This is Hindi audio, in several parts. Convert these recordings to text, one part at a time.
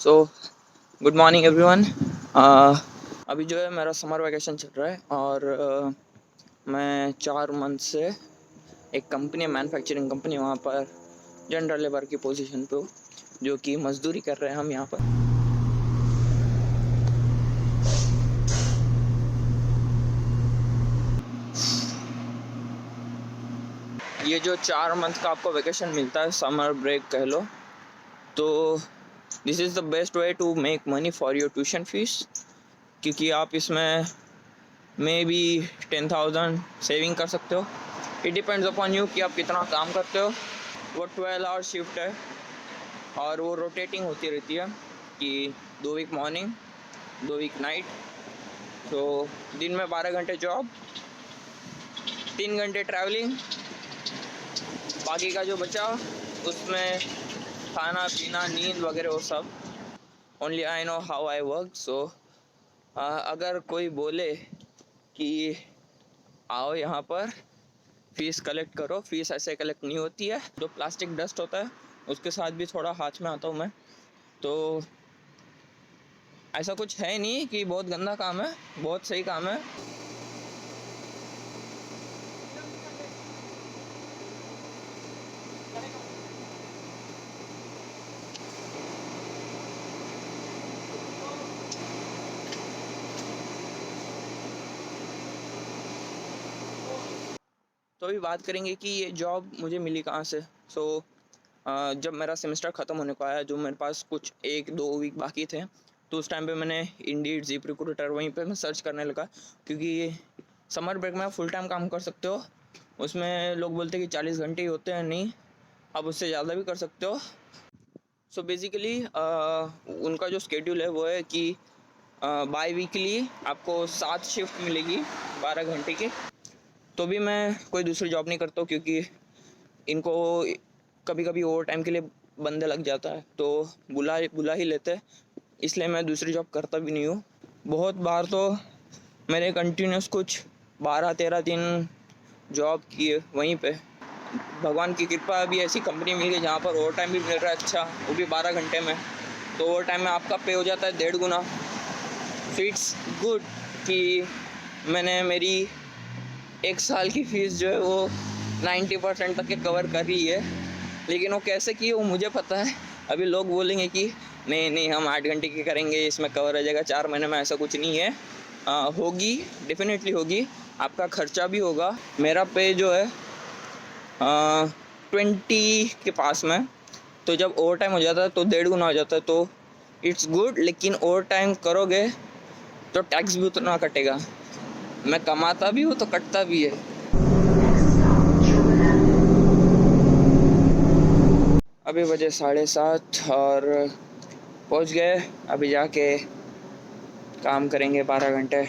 So good morning everyone. अभी जो है मेरा समर वैकेशन चल रहा है और मैं 4 मंथ से एक कंपनी, मैन्युफैक्चरिंग कंपनी, वहाँ पर जनरल लेबर की पोजीशन पे हूँ, जो कि मजदूरी कर रहे हैं हम यहाँ पर। ये जो 4 मंथ का आपको वैकेशन मिलता है, समर ब्रेक कह लो, तो this is the best way to make money for your tuition fees, क्योंकि आप इसमें मे बी 10,000 सेविंग कर सकते हो। इट डिपेंड्स अपॉन यू कि आप कितना काम करते हो। वो 12 आवर शिफ्ट है और वो रोटेटिंग होती रहती है कि 2 वीक मॉर्निंग, 2 वीक नाइट। तो दिन में 12 घंटे जॉब, 3 घंटे ट्रैवलिंग, बाकी का जो बचा उसमें खाना पीना, नींद वगैरह वो सब। Only I know how I work. So अगर कोई बोले कि आओ यहाँ पर फीस कलेक्ट करो, फीस ऐसे कलेक्ट नहीं होती है। जो प्लास्टिक डस्ट होता है उसके साथ भी थोड़ा हाथ में आता हूँ मैं। तो ऐसा कुछ है नहीं कि बहुत गंदा काम है, बहुत सही काम है। तो अभी बात करेंगे कि ये जॉब मुझे मिली कहाँ से। जब मेरा सेमेस्टर ख़त्म होने को आया, जो मेरे पास कुछ 1-2 वीक बाकी थे, तो उस टाइम पे मैंने इंडीड, ज़िप रिक्रूटर, वहीं पे मैं सर्च करने लगा, क्योंकि समर ब्रेक में आप फुल टाइम काम कर सकते हो। उसमें लोग बोलते हैं कि 40 घंटे ही होते हैं, नहीं, आप उससे ज़्यादा भी कर सकते हो। सो बेसिकली उनका जो स्केड्यूल है वो है कि बाई वीकली आपको 7 शिफ्ट मिलेगी 12 घंटे की। तो भी मैं कोई दूसरी जॉब नहीं करता हूँ, क्योंकि इनको कभी कभी ओवर टाइम के लिए बंदे लग जाता है, तो बुला ही लेते हैं, इसलिए मैं दूसरी जॉब करता भी नहीं हूँ। बहुत बार तो मैंने कंटिन्यूस कुछ 12-13 दिन जॉब किए वहीं पे। भगवान की कृपा, अभी ऐसी कंपनी मिल गई जहाँ पर ओवर टाइम भी मिल रहा है, अच्छा, वो भी 12 घंटे में। तो ओवर टाइम में आपका पे हो जाता है 1.5 गुना। सो इट्स गुड कि मैंने मेरी 1 साल की फ़ीस जो है वो 90% तक के कवर कर रही है। लेकिन वो कैसे की वो मुझे पता है। अभी लोग बोलेंगे कि नहीं नहीं, हम 8 घंटे की करेंगे, इसमें कवर हो जाएगा 4 महीने में। ऐसा कुछ नहीं है। होगी, डेफिनेटली होगी, आपका खर्चा भी होगा। मेरा पे जो है 20 के पास में, तो जब ओवर टाइम हो जाता है तो 1.5 गुना हो जाता है। तो इट्स गुड, लेकिन ओवर टाइम करोगे तो टैक्स भी उतना कटेगा। मैं कमाता भी हूँ तो कटता भी है। अभी बजे 7:30 और पहुँच गए। अभी जाके काम करेंगे 12 घंटे।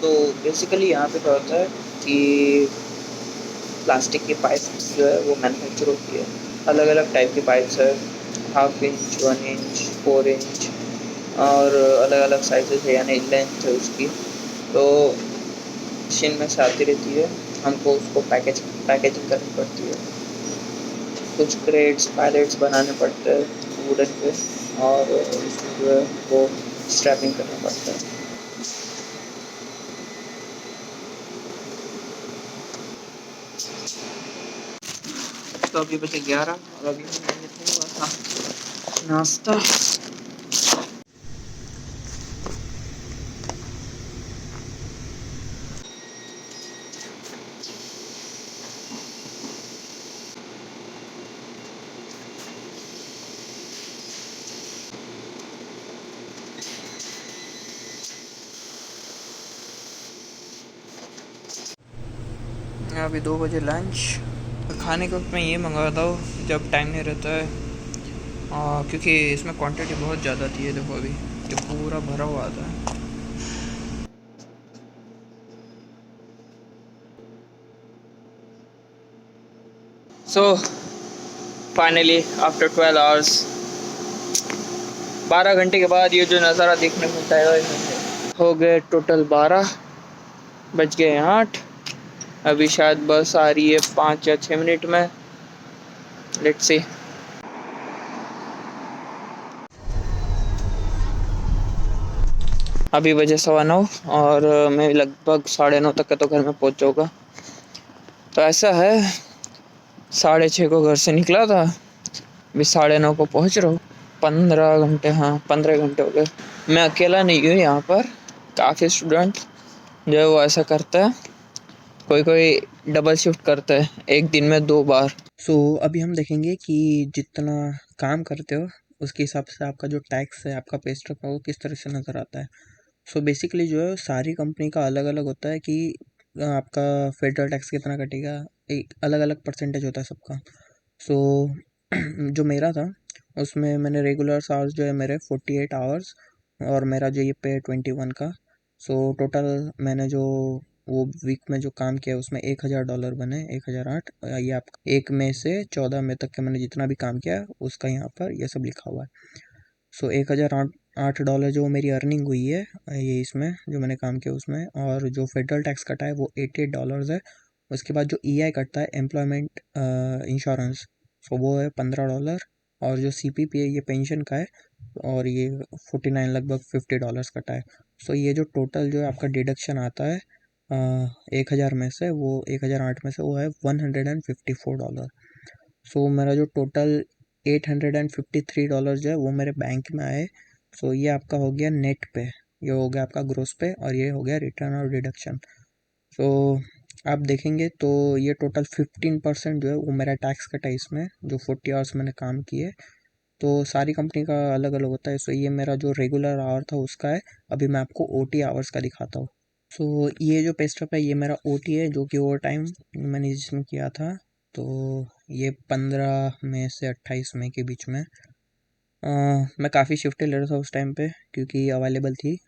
तो बेसिकली यहाँ पे क्या होता है कि प्लास्टिक की पाइप्स जो है वो मैन्युफैक्चर होती है। अलग अलग टाइप की पाइप्स है, 1/2 इंच, 1 इंच, 4 इंच, और अलग अलग साइजेस है, यानी लेंथ है उसकी। तो मशीन में से आती रहती है, हमको उसको पैकेजिंग करनी पड़ती है। कुछ क्रेट्स, पैलेट्स बनाने पड़ते हैं वुडन पे, और उसमें जो है वो स्ट्रैपिंग करना पड़ता है। तो अभी बजे 11 और अभी मैंने हुआ था नाश्ता। अभी 2 बजे लंच। खाने के वक्त मैं ये मंगाता हूँ जब टाइम नहीं रहता है, क्योंकि इसमें क्वांटिटी बहुत ज़्यादा आती है। देखो अभी जो पूरा भरा हुआ आता है। सो फाइनली आफ्टर 12 आवर्स, 12 घंटे के बाद ये जो नज़ारा देखने को मिलता है हो गए टोटल 12, बज गए 8। अभी शायद बस आ रही है 5 या 6 मिनट में। Let's see. अभी बजे 9:15 और मैं लगभग 9:30 तक का तो घर में पहुंच जाऊँगा। तो ऐसा है, 6:30 को घर से निकला था, अभी 9:30 को पहुंच रहा हूँ। 15 घंटे, हाँ 15 घंटे हो गए। मैं अकेला नहीं हूँ यहाँ पर, काफ़ी स्टूडेंट जो है वो ऐसा करता है। कोई कोई डबल शिफ्ट करता है एक दिन में 2 बार। अभी हम देखेंगे कि जितना काम करते हो उसके हिसाब से आपका जो टैक्स है, आपका पे स्ट्रक्चर है, वो किस तरह से नज़र आता है। बेसिकली जो है सारी कंपनी का अलग अलग होता है कि आपका फेडरल टैक्स कितना कटेगा, एक अलग अलग परसेंटेज होता है सबका। जो मेरा था उसमें मैंने रेगुलर आवर्स जो है मेरे 48 आवर्स, और मेरा जो ये पे 21 का। टोटल मैंने जो वो वीक में जो काम किया उसमें $1000 बने, 1008। ये आप 1 मई से 14 मई तक के मैंने जितना भी काम किया उसका यहाँ पर ये सब लिखा हुआ है। $1008 जो मेरी अर्निंग हुई है ये इसमें जो मैंने काम किया उसमें, और जो फेडरल टैक्स कटा है वो $88 है। उसके बाद जो ईआई कटता है, एम्प्लॉयमेंट इंश्योरेंस, वो है $15, और जो सीपीपी है ये पेंशन का है, और ये 49 लगभग $50 कटा है। ये जो टोटल जो है आपका डिडक्शन आता है 1000 में से, वो 1008 में से वो है $154। मेरा जो टोटल $853 जो है वो मेरे बैंक में आए। ये आपका हो गया नेट पे, ये हो गया आपका ग्रोस पे, और ये हो गया रिटर्न और डिडक्शन। सो आप देखेंगे तो ये टोटल 15% जो है वो मेरा टैक्स कटा है इसमें, जो 40 आवर्स मैंने काम किए। तो सारी कंपनी का अलग अलग होता है। ये मेरा जो रेगुलर आवर था उसका है। अभी मैं आपको ओटी आवर्स का दिखाता हूँ। ये जो पे स्टॉप है ये मेरा ओटी है, जो कि ओवर टाइम मैंने जिसमें किया था। तो ये 15 मई से 28 मई के बीच में मैं काफ़ी शिफ्टें ले रहा था उस टाइम पे, क्योंकि अवेलेबल थी।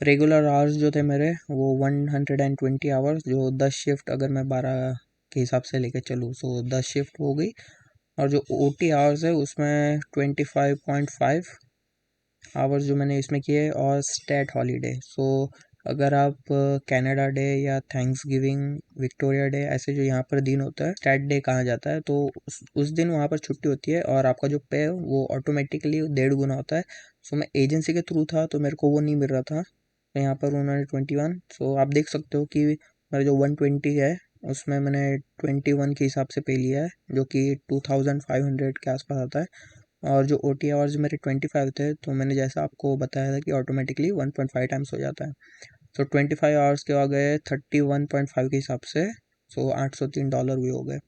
रेगुलर आवर्स जो थे मेरे वो 120 आवर्स, जो 10 शिफ्ट अगर मैं 12 के हिसाब से लेके चलूँ 10 शिफ्ट हो गई। और जो ओटी आवर्स है उसमें 25.5 आवर्स जो मैंने इसमें किए, और स्टेट हॉलीडे। अगर आप कनाडा डे या थैंक्स गिविंग, विक्टोरिया डे, ऐसे जो यहाँ पर दिन होता है स्टेट डे कहा जाता है, तो उस दिन वहाँ पर छुट्टी होती है, और आपका जो पे है वो ऑटोमेटिकली 1.5 गुना होता है। मैं एजेंसी के थ्रू था तो मेरे को वो नहीं मिल रहा था, तो यहाँ पर उन्होंने 21। आप देख सकते हो कि मेरा जो 120 है उसमें मैंने 21 के हिसाब से पे लिया है, जो कि 2500 के आसपास आता है। और जो ओ टी आवर्स मेरे 25 थे, तो मैंने जैसा आपको बताया था कि ऑटोमेटिकली 1.5 टाइम्स हो जाता है। 25 आवर्स के आ गए 31.5 के हिसाब से, $803 भी हो गए।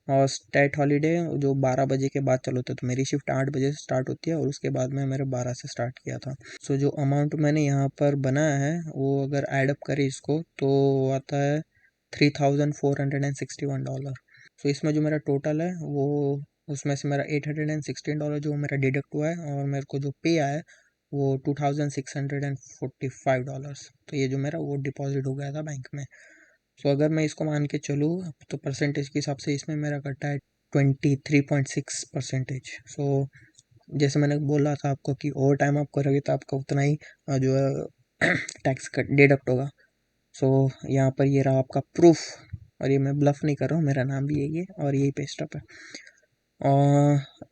और स्टेट हॉलीडे जो 12 बजे के बाद चलो, तो मेरी शिफ्ट 8 बजे से स्टार्ट होती है, और उसके बाद में मेरे 12 से स्टार्ट किया था। जो अमाउंट मैंने यहाँ पर बनाया है वो अगर एडअप करें इसको तो आता है $3461। इसमें जो मेरा टोटल है वो, उसमें से मेरा $816 जो मेरा डिडक्ट हुआ है, और मेरे को जो पे आया है वो $2645। तो ये जो मेरा वो डिपॉजिट हो गया था बैंक में। अगर मैं इसको मान के चलूँ तो परसेंटेज के हिसाब से इसमें मेरा कटा है 23.6%। जैसे मैंने बोला था आपको कि ओवर टाइम आप करोगे तो आपका उतना ही जो है टैक्स कट डिडक्ट होगा। यहाँ पर ये रहा आपका प्रूफ, और ये मैं ब्लफ नहीं कर रहा हूँ, मेरा नाम भी यही है और यही पे स्टॉप है।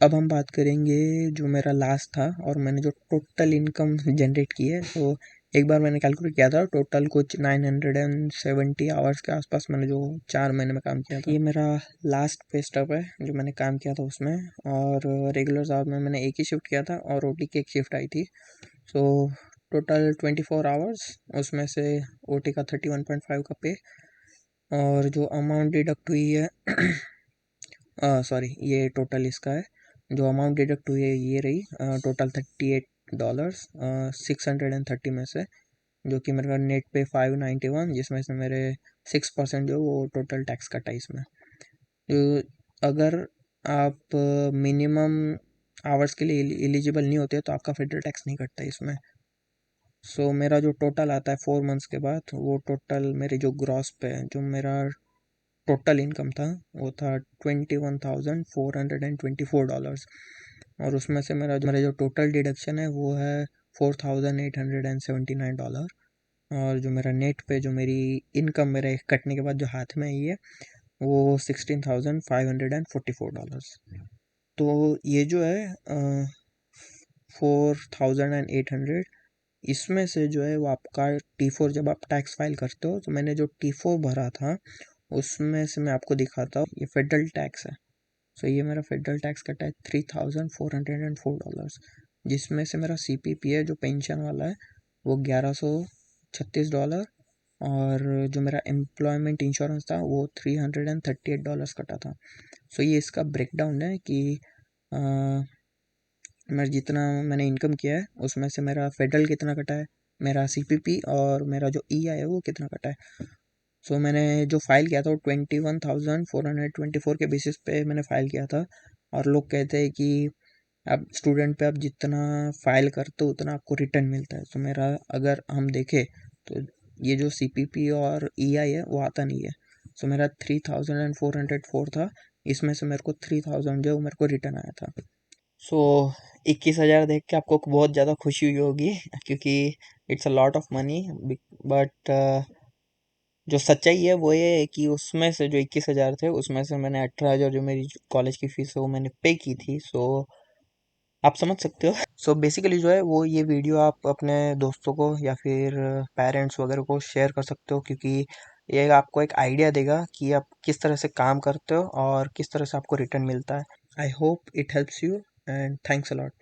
अब हम बात करेंगे जो मेरा लास्ट था, और मैंने जो टोटल इनकम जनरेट की है। एक बार मैंने कैलकुलेट किया था, टोटल कुछ 970 आवर्स के आसपास मैंने जो 4 महीने में काम किया था। ये मेरा लास्ट पे स्टॉप है जो मैंने काम किया था उसमें। और रेगुलर आवर में मैंने एक ही शिफ्ट किया था, और ओटी की एक शिफ्ट आई थी। टोटल 24 आवर्स, उसमें से ओटी का 31.5 का पे, और जो अमाउंट डिडक्ट हुई है सॉरी, ये टोटल इसका है। जो अमाउंट डिडक्ट हुई है ये रही टोटल $38, 630 में से, जो कि मेरा नेट पे 591, जिसमें से मेरे 6% जो वो टोटल टैक्स कटा इसमें। अगर आप मिनिमम आवर्स के लिए एलिजिबल नहीं होते तो आपका फेडरल टैक्स नहीं कटता इसमें। मेरा जो टोटल आता है 4 मंथ्स के बाद, वो टोटल मेरे जो ग्रॉस पे जो मेरा टोटल इनकम था वो था $21,424। और उसमें से मेरा जो टोटल डिडक्शन है वो है $4,879। और जो मेरा नेट पे जो मेरी इनकम मेरा कटने के बाद जो हाथ में आई है वो $16,544। तो ये जो है 4,800, इसमें से जो है वो आपका T4 जब आप टैक्स फाइल करते हो, तो मैंने जो T4 भरा था उसमें से मैं आपको दिखाता हूँ। ये फेडरल टैक्स है। सो ये मेरा फेडरल टैक्स कटा है $3,404, जिसमें से मेरा CPP है जो पेंशन वाला है वो $1,136, और जो मेरा एम्प्लॉयमेंट इंश्योरेंस था वो $338 कटा था। सो ये इसका ब्रेकडाउन है कि मैं जितना मैंने इनकम किया है उसमें से मेरा फेडरल कितना कटा है, मेरा CPP और मेरा जो EI है वो कितना कटा है। सो मैंने जो फाइल किया था वो 21,424 के बेसिस पे मैंने फाइल किया था। और लोग कहते हैं कि आप स्टूडेंट पे आप जितना फाइल करते हो उतना आपको रिटर्न मिलता है। तो मेरा अगर हम देखें तो ये जो CPP और EI है वो आता नहीं है। सो मेरा 3,404 था, इसमें से मेरे को 3,000 जो मेरे को रिटर्न आया था। सो 21,000 देख के आपको बहुत ज़्यादा खुशी हुई होगी क्योंकि it's a lot of money. But जो सच्चाई है वो ये है कि उसमें से जो 21,000 थे उसमें से मैंने 18,000 जो मेरी कॉलेज की फीस है वो मैंने पे की थी। सो आप समझ सकते हो। सो बेसिकली जो है वो ये वीडियो आप अपने दोस्तों को या फिर पेरेंट्स वगैरह को शेयर कर सकते हो, क्योंकि ये आपको एक आइडिया देगा कि आप किस तरह से काम करते हो और किस तरह से आपको रिटर्न मिलता है। I hope it helps you and thanks a lot.